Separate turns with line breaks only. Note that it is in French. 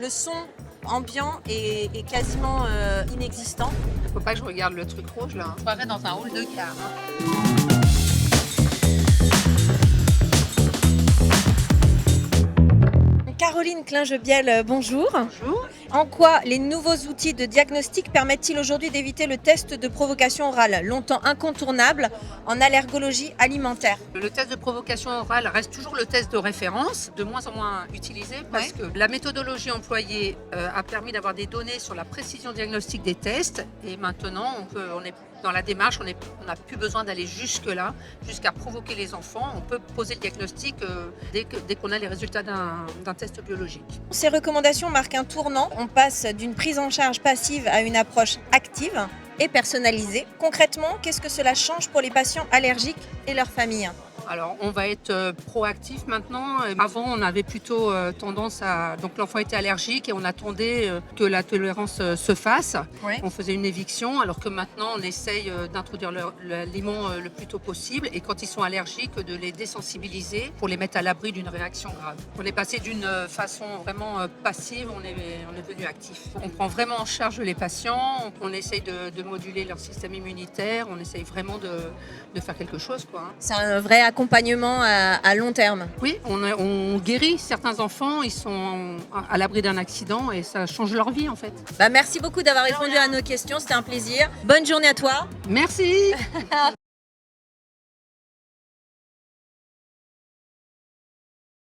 Le son ambiant est quasiment inexistant.
Faut pas que je regarde le truc rouge là. On croirait dans un hall de gare.
Caroline Klingebiel, bonjour.
Bonjour.
En quoi les nouveaux outils de diagnostic permettent-ils aujourd'hui d'éviter le test de provocation orale, longtemps incontournable en allergologie alimentaire?
Le test de provocation orale reste toujours le test de référence, de moins en moins utilisé parce que la méthodologie employée a permis d'avoir des données sur la précision diagnostique des tests et maintenant on est dans la démarche, on n'a plus besoin d'aller jusque-là, jusqu'à provoquer les enfants. On peut poser le diagnostic dès qu'on a les résultats d'un test biologique.
Ces recommandations marquent un tournant. On passe d'une prise en charge passive à une approche active et personnalisée. Concrètement, qu'est-ce que cela change pour les patients allergiques et leurs familles?
Alors, on va être proactif maintenant. Avant, on avait plutôt tendance à... Donc, l'enfant était allergique et on attendait que la tolérance se fasse.
Oui.
On faisait une éviction, alors que maintenant, on essaye d'introduire l'aliment le plus tôt possible. Et quand ils sont allergiques, de les désensibiliser pour les mettre à l'abri d'une réaction grave. On est passé d'une façon vraiment passive, on est devenu actif. On prend vraiment en charge les patients, on essaye de moduler leur système immunitaire, on essaye vraiment de faire quelque chose, quoi.
C'est un vrai accompagnement à long terme.
Oui, on guérit certains enfants, ils sont à l'abri d'un accident et ça change leur vie en fait.
Merci beaucoup d'avoir répondu à nos questions, c'était un plaisir. Bonne journée à toi.
Merci.